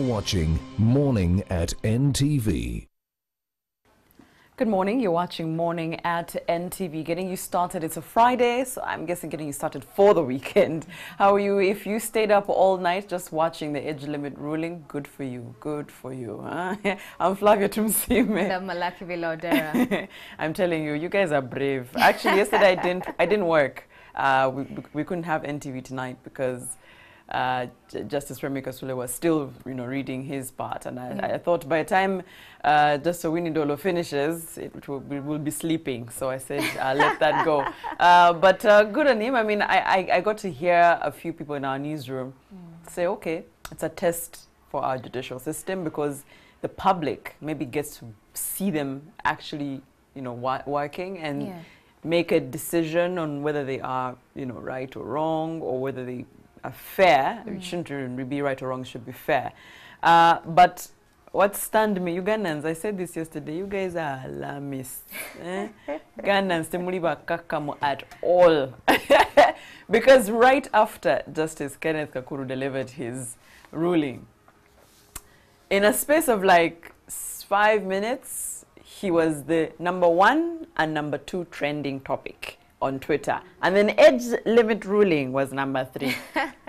watching Morning at NTV. Good morning, you're watching Morning at NTV. Getting you started, it's a Friday, so I'm guessing getting you started for the weekend. How are you? If you stayed up all night just watching the age limit ruling, good for you, good for you. Huh? I'm Flavia Tumsime. I'm telling you, you guys are brave. Actually, yesterday I didn't work. We couldn't have NTV tonight because Justice Remi Kasule was still, reading his part, and I thought by the time Justice Winnie finishes, we will be sleeping. So I said, let that go. But good on him. I mean, I got to hear a few people in our newsroom say, okay, it's a test for our judicial system because the public maybe gets to see them actually, working and make a decision on whether they are, right or wrong, or whether they are fair. It shouldn't really be right or wrong, it should be fair. But what stunned me, Ugandans, I said this yesterday, you guys are alarmists. Ugandans, temuliba kakamo at all. Because right after Justice Kenneth Kakuru delivered his ruling, in a space of like 5 minutes, he was the #1 and #2 trending topic on Twitter, and then age limit ruling was #3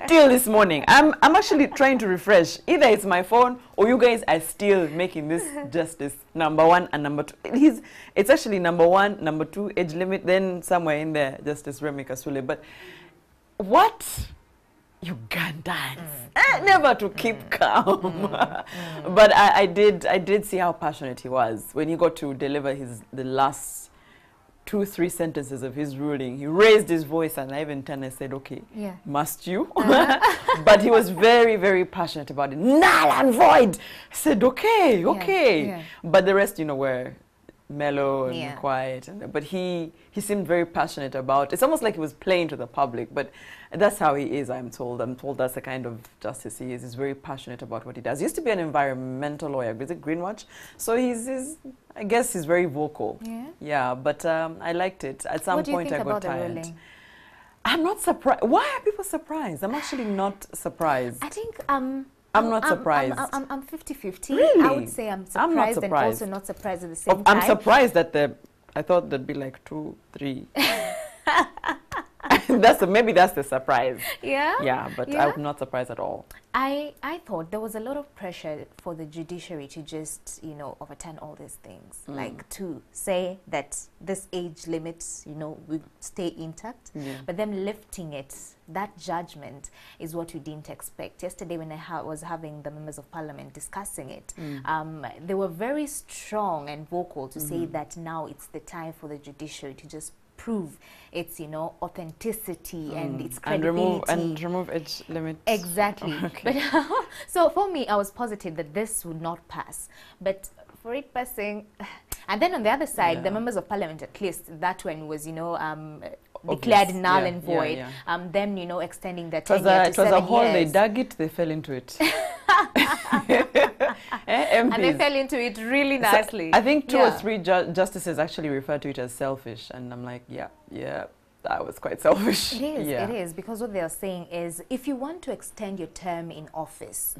till this morning. I'm actually trying to refresh. Either it's my phone or you guys are still making this justice #1 and #2. It's actually #1, #2 age limit, then somewhere in there Justice Remi Kasule. But what Ugandans never to keep calm. But I did see how passionate he was when he got to deliver the last 2-3 sentences of his ruling. He raised his voice, and I even turned and said, okay, must you? But he was very, very passionate about it. Null and void! I said, okay. But the rest, were mellow and quiet. But he seemed very passionate about it. It's almost like he was playing to the public, but that's how he is, I'm told. I'm told that's the kind of justice he is. He's very passionate about what he does. He used to be an environmental lawyer. Is it Greenwatch? So I guess he's very vocal. Yeah, but I liked it. At some point I got tired. I'm not surprised. Why are people surprised? I'm actually not surprised. I think I'm not surprised. I'm 50-50. Really? I would say I'm surprised, and also not surprised at the same time. I'm surprised that I thought there'd be like 2, 3. Maybe that's the surprise. Yeah, but I'm not surprised at all. I thought there was a lot of pressure for the judiciary to just, overturn all these things. Like to say that this age limit, will stay intact. But them lifting it, that judgment is what we didn't expect. Yesterday when I was having the members of parliament discussing it, they were very strong and vocal to say that now it's the time for the judiciary to just prove its authenticity and its credibility and remove age limit. Exactly. Okay. But so for me, I was positive that this would not pass, but for it passing, and then on the other side, the members of parliament, at least that one was declared null and void. Them extending their tenure to 7 years. It was a hole. They dug it, they fell into it. And they fell into it really nicely. So I think 2 or 3 justices actually referred to it as selfish, and I'm like, yeah, that was quite selfish. It is, it is, because what they are saying is, if you want to extend your term in office,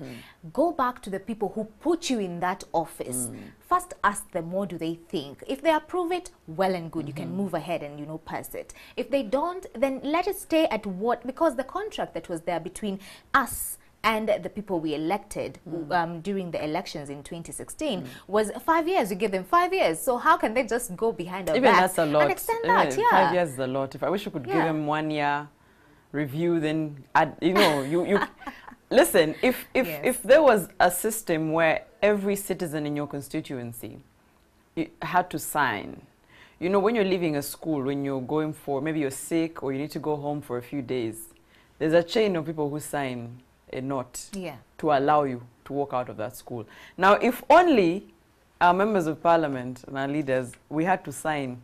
go back to the people who put you in that office. First ask them, what do they think? If they approve it, well and good, you can move ahead and, pass it. If they don't, then let it stay at what, because the contract that was there between us and the people we elected during the elections in 2016 was 5 years. We gave them 5 years. So how can they just go behind our Even back that's a lot. and extend that? 5 years is a lot. If I wish we could give them 1 year review, then add, you listen. If there was a system where every citizen in your constituency had to sign, when you're leaving a school, when you're going for, maybe you're sick or you need to go home for a few days, there's a chain of people who sign a note to allow you to walk out of that school. Now, if only our members of parliament and our leaders, we had to sign,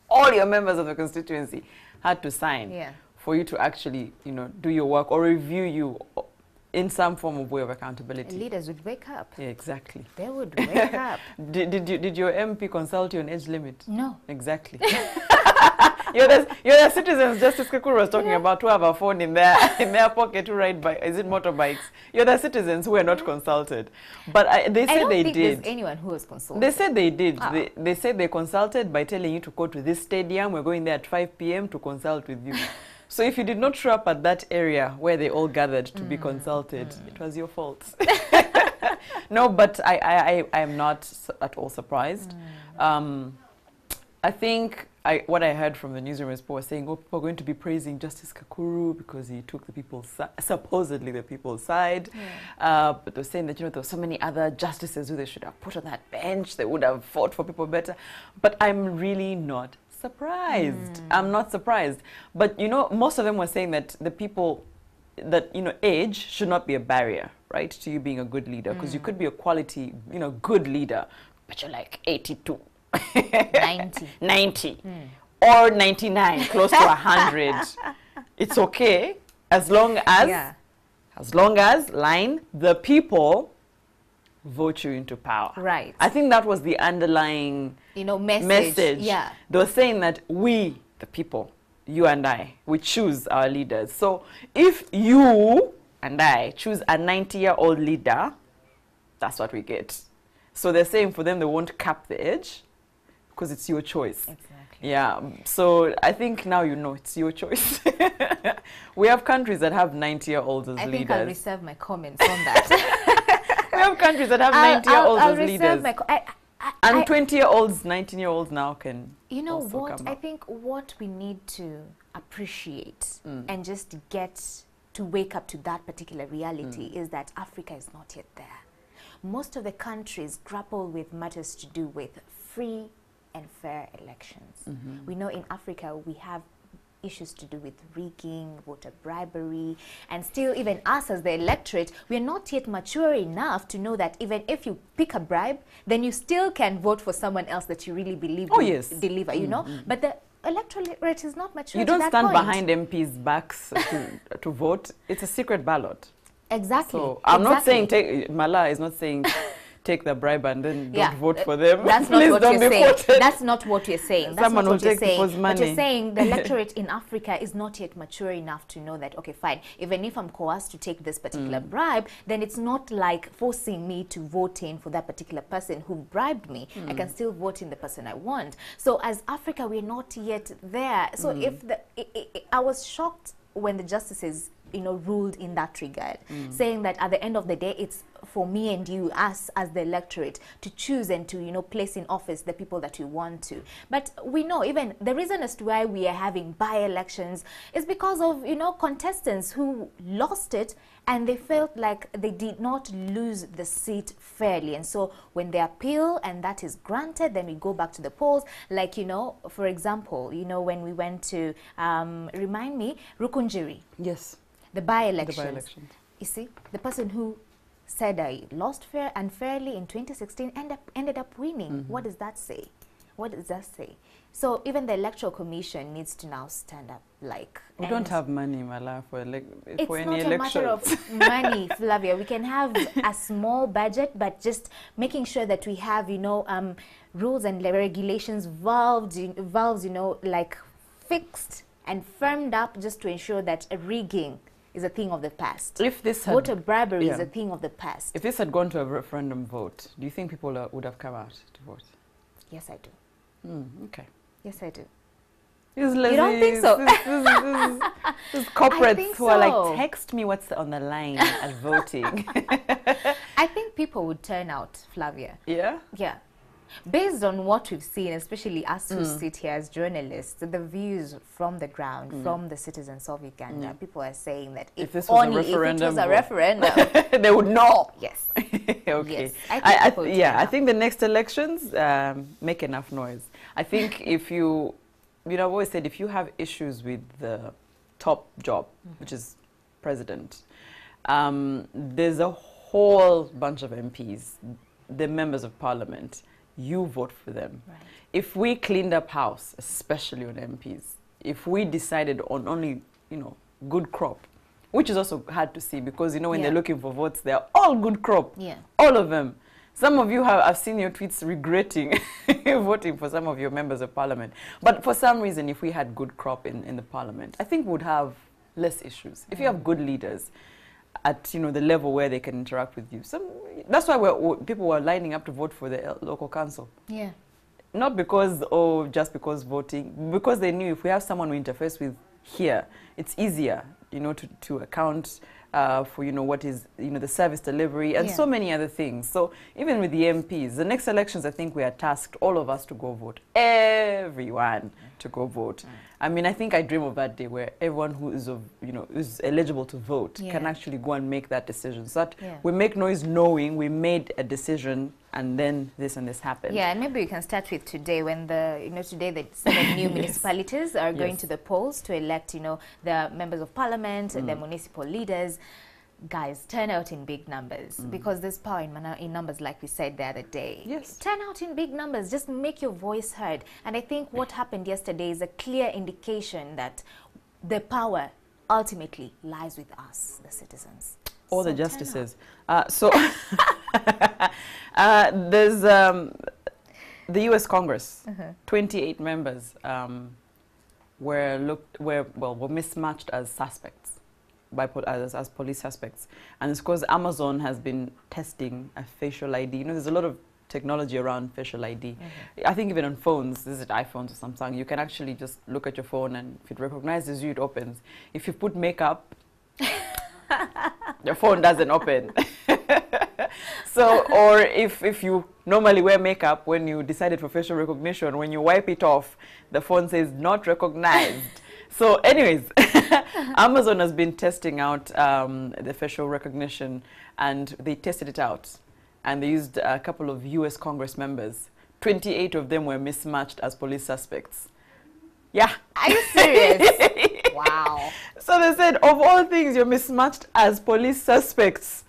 all your members of the constituency had to sign for you to actually, do your work or review you in some form of way of accountability. Leaders would wake up. Yeah, exactly. They would wake up. Did your MP consult you on age limit? No. Exactly. You're the citizens Justice Kakuru was talking about who have a phone in their pocket to ride by, is it motorbikes? You're the citizens who were not consulted. But they said they did. There's anyone who was consulted. They said they did. They said they consulted by telling you to go to this stadium. We're going there at 5 p.m. to consult with you. So if you did not show up at that area where they all gathered to be consulted, it was your fault. No, but I am not at all surprised. I think what I heard from the newsroom is people were saying, oh, people are going to be praising Justice Kakuru because he took the people's supposedly the people's side. But they're saying that, you know, there were so many other justices who they should have put on that bench. They would have fought for people better. But I'm really not surprised. I'm not surprised. But, you know, most of them were saying that the people, that, you know, age should not be a barrier, right, to you being a good leader. Because you could be a quality, you know, good leader, but you're like 82. 90 or 99, close to 100. It's okay as long as line the people vote you into power. Right. I think that was the underlying, you know, message. Yeah. They were saying that we, the people, you and I, we choose our leaders. So if you and I choose a 90-year-old leader, that's what we get. So they're saying for them they won't cap the age, because it's your choice. Exactly. Yeah. So I think now you know it's your choice. We have countries that have 90-year-olds as leaders. I think I'll reserve my comments on that. We have countries that have 90-year-olds as leaders. And 20-year-olds, 19-year-olds now can. You know what? I think what we need to appreciate and just get to wake up to that particular reality is that Africa is not yet there. Most of the countries grapple with matters to do with free and fair elections. We know in Africa we have issues to do with rigging, voter bribery, and still even us as the electorate, we're not yet mature enough to know that even if you pick a bribe, then you still can vote for someone else that you really believe will deliver, you know? But the electorate is not mature. You don't stand behind MPs' backs to vote. It's a secret ballot. Exactly. So I'm not saying, Mala is not saying take the bribe and then don't vote for them. That's not what you're saying. That's not what you're saying. That's Someone not what will you're take people's saying. money. But you're saying the electorate in Africa is not yet mature enough to know that, okay, fine, even if I'm coerced to take this particular bribe, then it's not like forcing me to vote in for that particular person who bribed me. I can still vote in the person I want. So as Africa, we're not yet there. So if I was shocked when the justices, you know, ruled in that regard, saying that at the end of the day, it's for me and you, us as the electorate, to choose and to, you know, place in office the people that we want to. But we know even the reason as to why we are having by-elections is because of, you know, contestants who lost it and they felt like they did not lose the seat fairly. And so when they appeal and that is granted, then we go back to the polls. Like, you know, for example, you know, when we went to, remind me, Rukunjiri. Yes. The by-elections. You see, the person who said I lost unfairly in 2016 ended up winning. What does that say? What does that say? So even the Electoral Commission needs to now stand up. Like, we don't have money, Mala, for any elections. It's not a matter of money, Flavia. We can have a small budget, but just making sure that we have, you know, rules and regulations, valves, you know, like fixed and firmed up, just to ensure that rigging is a thing of the past. If this had, voter bribery is a thing of the past. If this had gone to a referendum vote, do you think people would have come out to vote? Yes, I do. Okay. Yes, I do. You don't think so? These corporates who are like, text me what's on the line at voting. I think people would turn out, Flavia. Yeah? Yeah. Based on what we've seen, especially us who sit here as journalists, the views from the ground, from the citizens of Uganda, people are saying that if this was a referendum, they would know. Yes. Okay. Yes. I think the next elections make enough noise. I think if you know, I've always said if you have issues with the top job, which is president, there's a whole bunch of MPs, the members of parliament. You vote for them. Right. If we cleaned up house, especially on MPs, if we decided on only, you know, good crop, which is also hard to see because, you know, when they're looking for votes, they're all good crop, all of them. Some of you have, I've seen your tweets regretting voting for some of your members of parliament. But for some reason, if we had good crop in the parliament, I think we would have less issues. If you have good leaders at, you know, the level where they can interact with you. That's why people were lining up to vote for the local council. Yeah. Not because, just because voting, because they knew if we have someone we interface with here, it's easier, you know, to account for, you know, what is, you know, the service delivery and so many other things. So even with the MPs, the next elections, I think we are tasked, all of us, to go vote. Everyone to go vote. I mean, I think I dream of that day where everyone who is of, you know, is eligible to vote can actually go and make that decision. So that we make noise knowing we made a decision and then this and this happened. Yeah, and maybe we can start with today when today the 7 new municipalities are going to the polls to elect, you know, the members of parliament and the municipal leaders. Guys, turn out in big numbers because there's power in numbers, like we said the other day. Yes. Turn out in big numbers. Just make your voice heard. And I think what happened yesterday is a clear indication that the power ultimately lies with us, the citizens. Or the justices. There's the U.S. Congress. 28 members were mismatched as suspects. As police suspects, and it's because Amazon has been testing a facial ID. You know, there's a lot of technology around facial ID. I think even on phones, this is iPhones or Samsung, you can actually just look at your phone and if it recognizes you, it opens. If you put makeup, your phone doesn't open. So, or if you normally wear makeup, when you decided for facial recognition, when you wipe it off, the phone says not recognized. So anyways, Amazon has been testing out the facial recognition, and they tested it out. And they used a couple of U.S. Congress members. 28 of them were mismatched as police suspects. Yeah. Are you serious? Wow. So they said, of all things, you're mismatched as police suspects.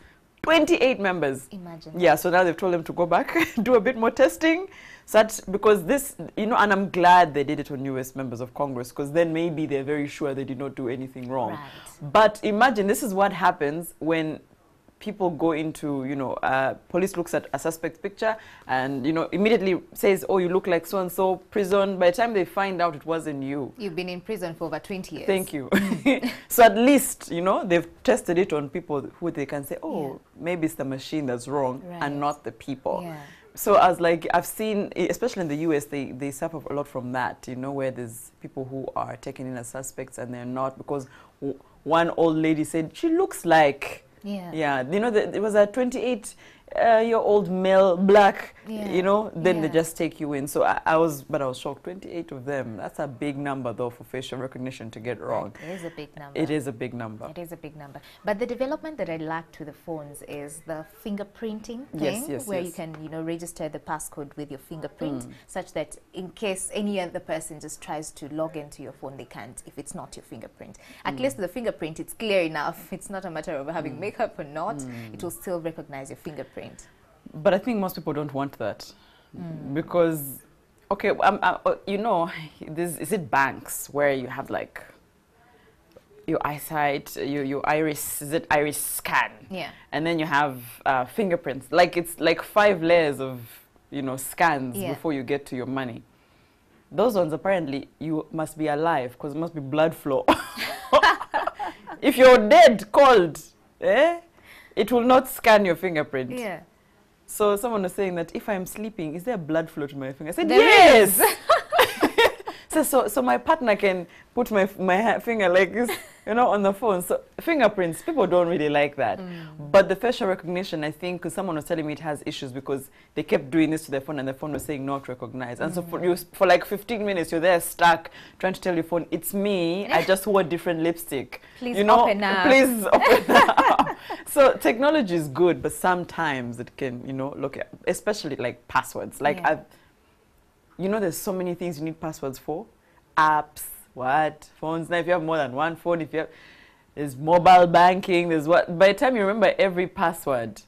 28 members. Imagine. Yeah, so now they've told them to go back, do a bit more testing. Such, because this, you know, and I'm glad they did it on U.S. members of Congress, because then maybe they're very sure they did not do anything wrong. Right. But imagine this is what happens when people go into, you know, police looks at a suspect picture and, you know, immediately says, oh, you look like so-and-so, prison. By the time they find out it wasn't you. You've been in prison for over 20 years. Thank you. So at least, you know, they've tested it on people who they can say, oh, maybe it's the machine that's wrong and not the people. Yeah. So I was like, I've seen, especially in the US, they suffer a lot from that, you know, where there's people who are taken in as suspects and they're not, because one old lady said, she looks like, you know, there was a 28-year-old male, black, you know, then they just take you in. So I was shocked. 28 of them. That's a big number, though, for facial recognition to get wrong. It is a big number. It is a big number. It is a big number. But the development that I liked with the phones is the fingerprinting thing, where you can, you know, register the passcode with your fingerprint, such that in case any other person just tries to log into your phone, they can't if it's not your fingerprint. At least the fingerprint, it's clear enough. It's not a matter of having makeup or not. It will still recognize your fingerprint. But I think most people don't want that because, okay, you know, is it banks where you have like your eyesight, your iris, is it iris scan? Yeah. And then you have fingerprints. Like it's like 5 layers of, you know, scans before you get to your money. Those ones, apparently, you must be alive because it must be blood flow. If you're dead, cold, it will not scan your fingerprint. Yeah. So someone was saying that if I'm sleeping, is there blood flow to my finger? I said, yes! So my partner can put my finger like this, you know, on the phone. So fingerprints, people don't really like that. But the facial recognition, I think, because someone was telling me it has issues because they kept doing this to their phone and the phone was saying not recognized. And so for like 15 minutes, you're there stuck trying to tell your phone, it's me, I just wore different lipstick. Please open up. Please open up. So technology is good, but sometimes it can, you know, look at, especially like passwords. Like you know, there's so many things you need passwords for. Apps, phones. Now, if you have more than one phone, if you have, there's mobile banking, there's what. By the time you remember every password,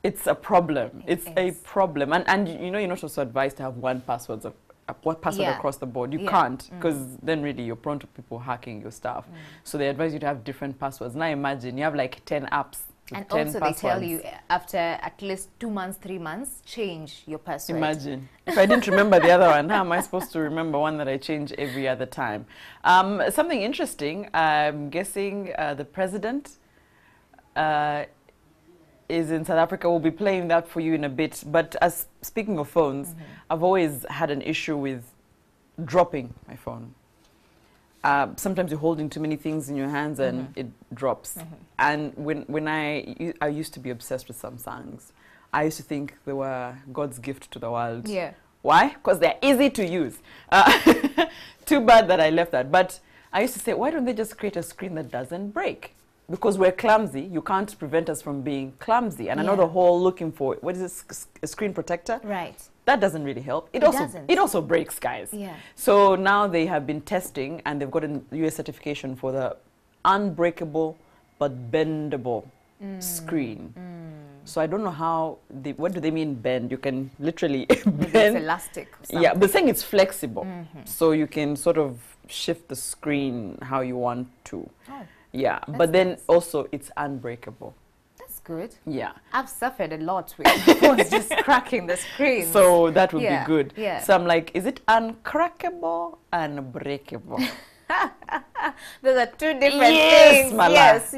it's a problem. It's a problem. And you know, you're not also advised to have one password across the board. You can't, because then really you're prone to people hacking your stuff. So they advise you to have different passwords. Now imagine you have like 10 apps And 10 also they tell passwords. you after at least 2 months, 3 months, change your password. Imagine. If I didn't remember the other one, how am I supposed to remember one that I change every other time? Something interesting, I'm guessing the president is in South Africa. We'll be playing that for you in a bit. But as speaking of phones, I've always had an issue with dropping my phone. Sometimes you're holding too many things in your hands and it drops. And when I used to be obsessed with Samsungs. I used to think they were God's gift to the world. Yeah. Why? Because they're easy to use. Too bad that I left that. But I used to say, why don't they just create a screen that doesn't break? Because we're clumsy, you can't prevent us from being clumsy. And I know the whole looking for, what is this, a screen protector? Right. That doesn't really help. It also breaks, guys. Yeah. So now they have been testing and they've gotten US certification for the unbreakable but bendable screen. So I don't know how, what do they mean bend? You can literally bend. It's elastic. Yeah, but saying it's flexible. So you can sort of shift the screen how you want to. Oh, yeah, but then also it's unbreakable. that's good. Yeah. I've suffered a lot with phones just cracking the screen. So that would be good. Yeah. So I'm like, is it uncrackable, unbreakable? Those are two different Yes, things. Mala. Yes,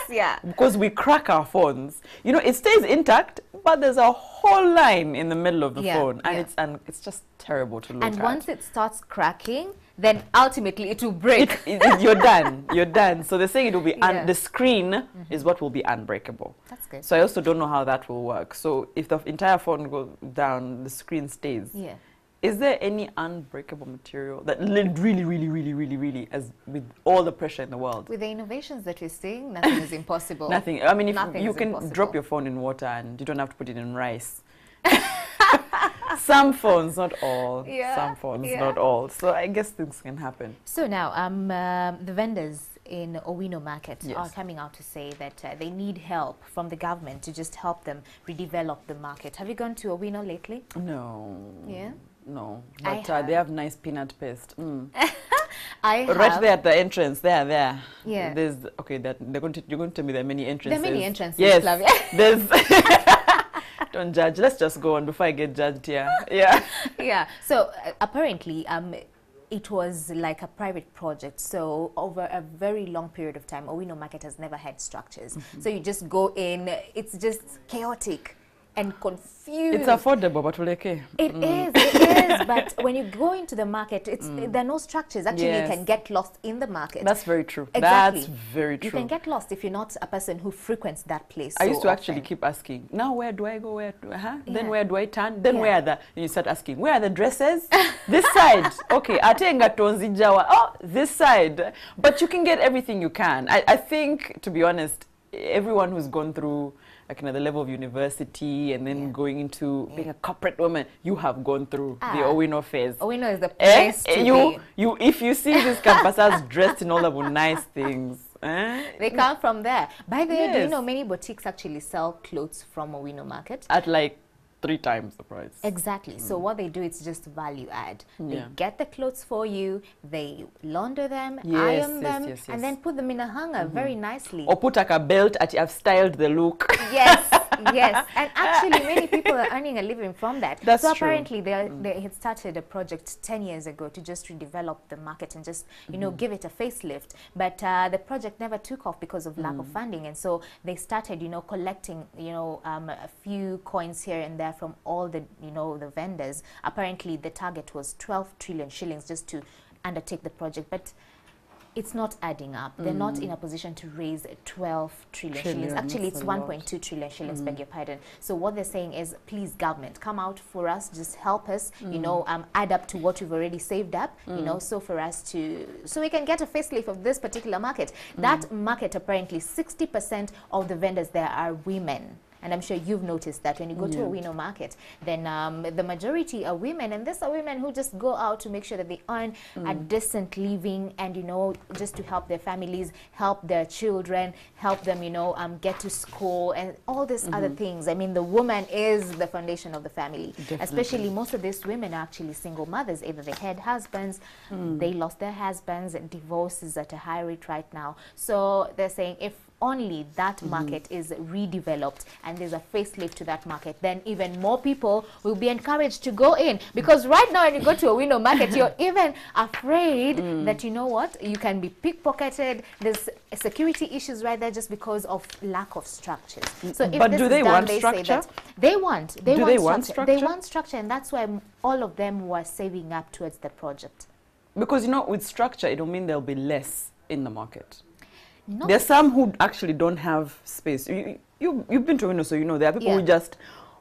yeah. Because we crack our phones. You know, it stays intact, but there's a whole line in the middle of the phone. And it's just terrible to look at. And once it starts cracking, then ultimately it will break. You're done. You're done. So they're saying it will be, the screen is what will be unbreakable. That's good. So I also don't know how that will work. So if the entire phone goes down, the screen stays. Yeah. Is there any unbreakable material that really, as with all the pressure in the world? With the innovations that we're seeing, nothing is impossible. Nothing. I mean, if Nothing you is can impossible. drop your phone in water and you don't have to put it in rice. Some phones, not all. Yeah, Some phones, yeah. not all. So I guess things can happen. So now, the vendors in Owino Market Yes. are coming out to say that they need help from the government to just help them redevelop the market. Have you gone to Owino lately? No. Yeah? No. I But have. they have nice peanut paste. I have. Right there at the entrance, there. Yeah. There's, okay, you're going to tell me there are many entrances. There are many entrances, Yes. Flavia. There's... Don't judge. Let's just go on before I get judged here. Yeah. Yeah. So apparently, it was like a private project. So over a very long period of time, Owino Market has never had structures. So you just go in. It's just chaotic and confused. It's affordable, but we're okay. It is. But when you go into the market, there are no structures. Actually, Yes. you can get lost in the market. That's very true. Exactly. That's very true. You can get lost if you're not a person who frequents that place. I so used to actually often. keep asking, now where do I go? Where do Then Yeah. where do I turn? Then Yeah. where are the... And you start asking, where are the dresses? This side. Okay, Atenga Tonzi Jawa. Oh, this side. But you can get everything you can. I think, to be honest, everyone who's gone through like the level of university and then going into being a corporate woman, you have gone through the Owino phase. Owino is the place to be. If you see these campusas dressed in all the nice things, They come from there. By the way, do you Yes. know many boutiques actually sell clothes from Owino Market? at like 3 times the price. Exactly. So what they do is just value add. They Yeah. get the clothes for you, they launder them, Yes, iron yes, them, yes, and yes. then put them in a hanger very nicely. Or put like a belt at I've styled the look. Yes, yes. And actually, many people are earning a living from that. That's so true. apparently, they had started a project 10 years ago to just redevelop the market and just, give it a facelift. But the project never took off because of lack of funding. And so they started, collecting, a few coins here and there from all the, the vendors. Apparently, the target was 12 trillion shillings just to undertake the project. But it's not adding up. They're not in a position to raise 12 trillion shillings. Actually, it's that's a lot. 1.2 trillion shillings, beg your pardon. So what they're saying is, please, government, come out for us, just help us, add up to what we've already saved up, so for us so we can get a facelift of this particular market. That market, apparently, 60% of the vendors there are women. And I'm sure you've noticed that when you go to a Owino Market, then the majority are women. And these are women who just go out to make sure that they earn a decent living and, just to help their families, help their children, help them, get to school and all these other things. I mean, the woman is the foundation of the family. Definitely. Especially most of these women are actually single mothers. Either they had husbands, they lost their husbands, and divorce is at a high rate right now. So they're saying if only that market is redeveloped and there's a facelift to that market, then even more people will be encouraged to go in. Because right now when you go to a window market, you're even afraid that, you know what, you can be pickpocketed. There's security issues right there just because of lack of structures. So if But this do is they done, want they structure? say that they want structure? They want structure, and that's why all of them were saving up towards the project. Because, you know, with structure, it will mean there'll be less in the market. No. There's some who actually don't have space. You've been to window, so you know there are people who just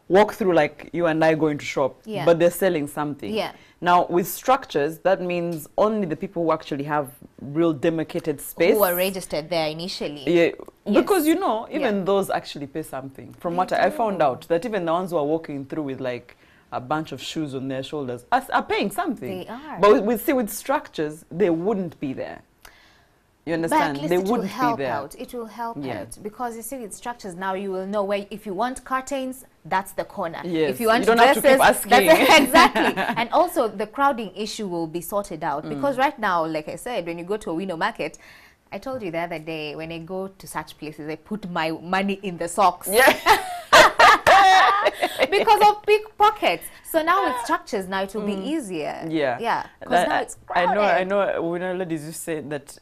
walk through like you and I going to shop, but they're selling something. Yeah. Now, with structures, that means only the people who actually have real demarcated space. Who were registered there initially. Yeah, Yes. because, you know, even those actually pay something. From what I found out, that even the ones who are walking through with like a bunch of shoes on their shoulders are paying something. They are. But with structures, they wouldn't be there. You understand? But at least They it will wouldn't help be there. out. It will help Yeah. out, because you see with structures now you will know where, if you want curtains, that's the corner. Yes. If you want You don't have to dresses, keep asking. that's exactly. And also the crowding issue will be sorted out, because right now, like I said, when you go to a window market, I told you the other day, when I go to such places, I put my money in the socks. Yeah. Because of pickpockets. So now with structures, now it will be easier. Yeah. Yeah. Because now it's crowded. I know. When our ladies used to say that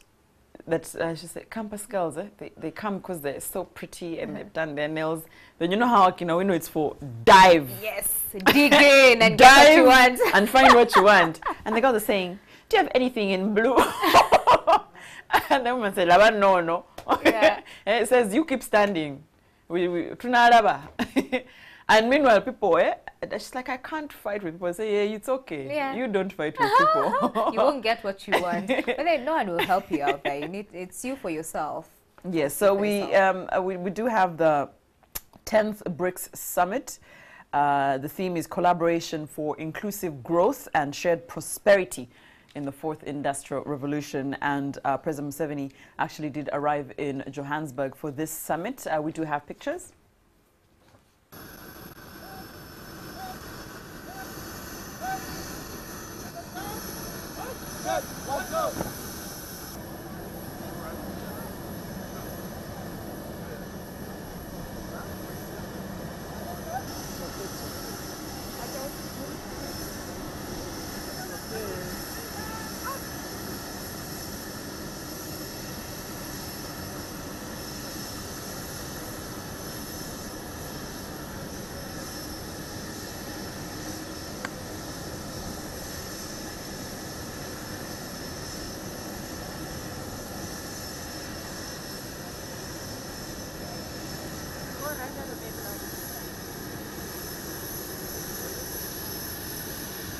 she said campus girls, they come because they're so pretty and they've done their nails. Then you know how, you know, we know it's for dive. Yes. Dig in and get Dive what you want. and find what you want. And the girls are saying, do you have anything in blue? And the woman said, Laba, no. Yeah. And it says, you keep standing. Tunaraba. And meanwhile, people, she's like, I can't fight with people. I say, yeah, it's okay. Yeah. You don't fight with people. You won't get what you want. But then no one will help you out there. It's you for yourself. Yes, so we do have the 10th BRICS Summit. The theme is collaboration for inclusive growth and shared prosperity in the fourth industrial revolution. And President Museveni actually did arrive in Johannesburg for this summit. We do have pictures.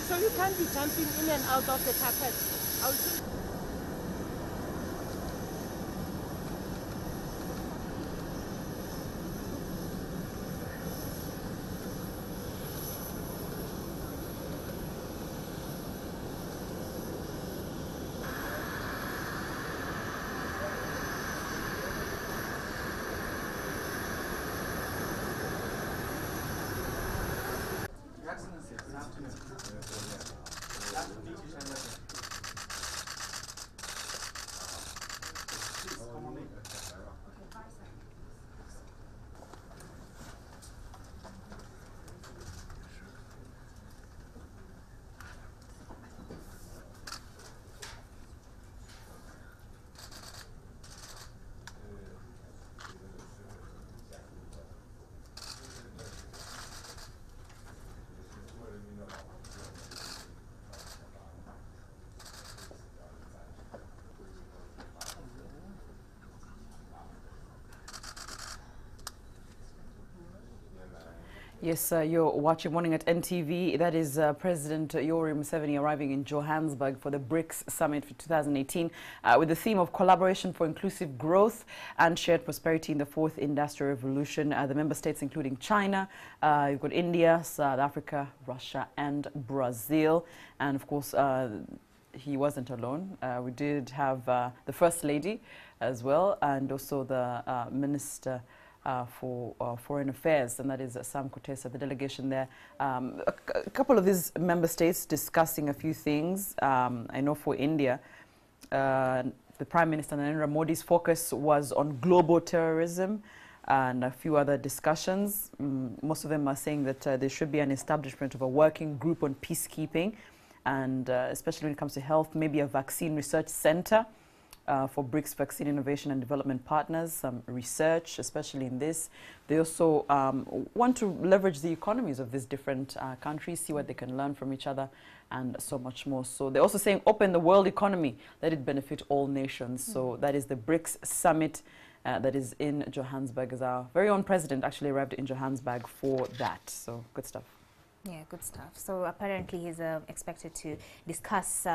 So you can't be jumping in and out of the carpet. Yes, you're watching Morning at NTV. That is President Yoweri Museveni arriving in Johannesburg for the BRICS Summit for 2018 with the theme of collaboration for inclusive growth and shared prosperity in the fourth industrial revolution. The member states including China, you've got India, South Africa, Russia and Brazil. And of course, he wasn't alone. We did have the First Lady as well, and also the Minister for Foreign Affairs, and that is Sam Kutesa, the delegation there. A couple of these member states discussing a few things. I know for India, the Prime Minister Narendra Modi's focus was on global terrorism and a few other discussions. Most of them are saying that there should be an establishment of a working group on peacekeeping, and especially when it comes to health, maybe a vaccine research center for BRICS vaccine innovation and development partners, some research, especially in this. They also want to leverage the economies of these different countries, see what they can learn from each other, and so much more. So they're also saying open the world economy, let it benefit all nations. So that is the BRICS summit that is in Johannesburg, as our very own president actually arrived in Johannesburg for that. So good stuff. Yeah, good stuff. So apparently he's expected to discuss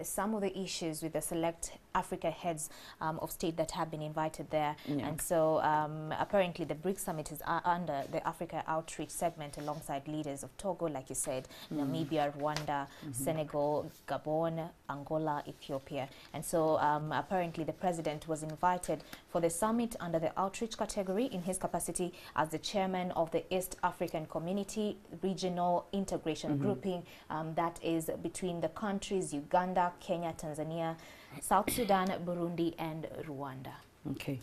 some of the issues with the select Africa heads of state that have been invited there. Yeah. And so apparently the BRICS summit is under the Africa outreach segment alongside leaders of Togo, like you said, Namibia, Rwanda, Senegal, Gabon, Angola, Ethiopia. And so apparently the president was invited for the summit under the outreach category in his capacity as the chairman of the East African Community Regional Integration Grouping that is between the countries Uganda, Kenya, Tanzania, South Sudan, Burundi, and Rwanda. Okay.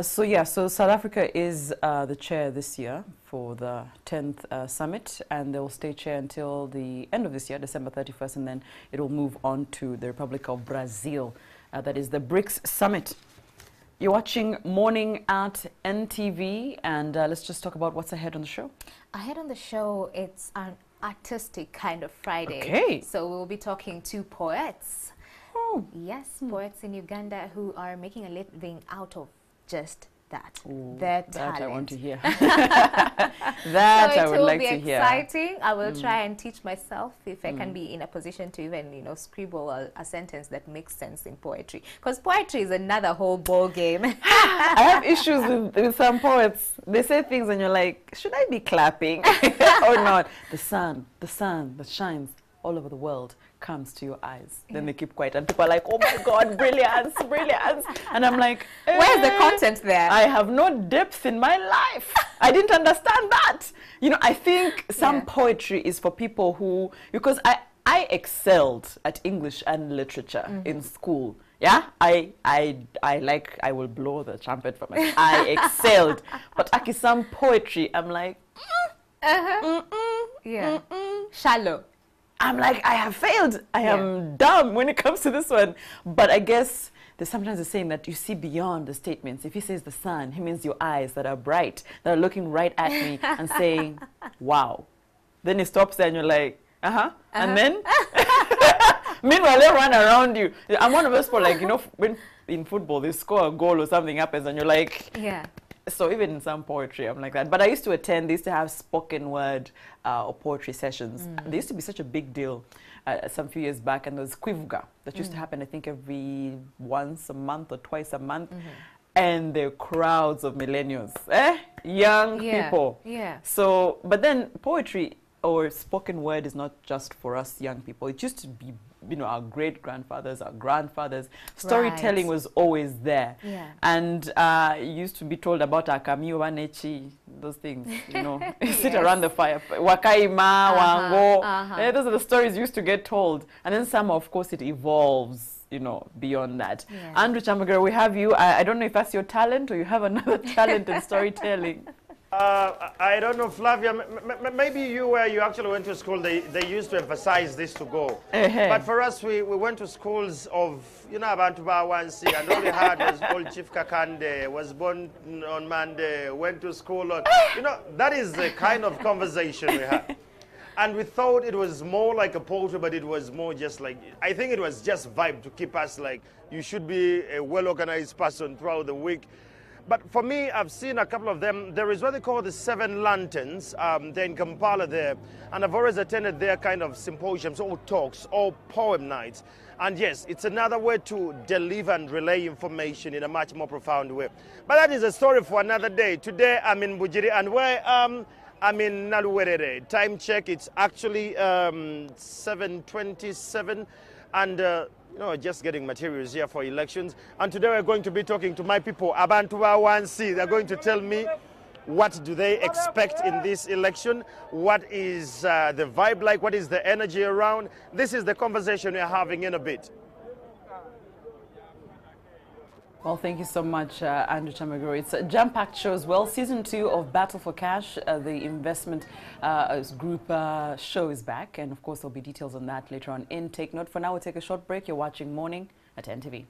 So South Africa is the chair this year for the 10th summit, and they will stay chair until the end of this year, December 31st, and then it will move on to the Republic of Brazil. That is the BRICS summit. You're watching Morning at NTV, and let's just talk about what's ahead on the show. Ahead on the show, it's an artistic kind of Friday. Okay. So we'll be talking to poets. Oh. Yes, poets in Uganda who are making a living out of just that. Ooh, their that talent. I want to hear. That so I would like to hear. It will be exciting. I will try and teach myself if I can be in a position to even, scribble a sentence that makes sense in poetry. Because poetry is another whole ball game. I have issues with some poets. They say things and you're like, should I be clapping or not? The sun that shines all over the world comes to your eyes. Then they keep quiet and people are like, oh my God, brilliance, brilliance. And I'm like, where's the content there? I have no depth in my life. I didn't understand that. I think some poetry is for people who, because I excelled at English and literature in school. Yeah, I will blow the trumpet for myself. I excelled. But Aki, some poetry, I'm like, shallow. I'm like, I have failed. I am dumb when it comes to this one. But I guess there's sometimes a saying that you see beyond the statements. If he says the sun, he means your eyes that are bright, that are looking right at me and saying, wow. Then he stops there and you're like, And then, meanwhile, they run around you. I'm one of those people, like, when in football, they score a goal or something happens and you're like, yeah. So even in some poetry, I'm like that. But I used to attend, they used to have spoken word or poetry sessions. They used to be such a big deal some few years back. And there was Quivuga that used to happen, I think, every once a month or twice a month. And there are crowds of millennials, young people. Yeah. So, but then poetry or spoken word is not just for us young people. It used to be, our great-grandfathers, our grandfathers. Storytelling was always there. Yeah. And you used to be told about Akamiwa, Wanechi, those things, You sit around the fire. Wakaima, Wango. Those are the stories you used to get told. And then some, of course, it evolves, beyond that. Yeah. Andrew Chamagara, we have you. I don't know if that's your talent or you have another talent in storytelling. I don't know, Flavia, maybe you actually went to school, they used to emphasize this to go. But for us, we went to schools of, Abantu Bawansi, and all we had was old Chief Kakande, was born on Monday, went to school on, that is the kind of conversation we had. And we thought it was more like a poetry, but it was more just like, I think it was just vibe to keep us like, you should be a well-organized person throughout the week. But for me, I've seen a couple of them. There is what they call the Seven Lanterns. They're in Kampala there. And I've always attended their kind of symposiums or talks or poem nights. And yes, it's another way to deliver and relay information in a much more profound way. But that is a story for another day. Today, I'm in Bujiri, and where I'm in Naluwerere. Time check, it's actually 7:27. And just getting materials here for elections. And today we're going to be talking to my people, Abantu Bawansi. They're going to tell me what do they expect in this election, what is the vibe like, what is the energy around. This is the conversation we're having in a bit. Well, thank you so much, Andrew Chamagoro. It's a jam-packed show as well. Season 2 of Battle for Cash, the investment group show is back. And of course, there'll be details on that later on in Take Note. For now, we'll take a short break. You're watching Morning at NTV.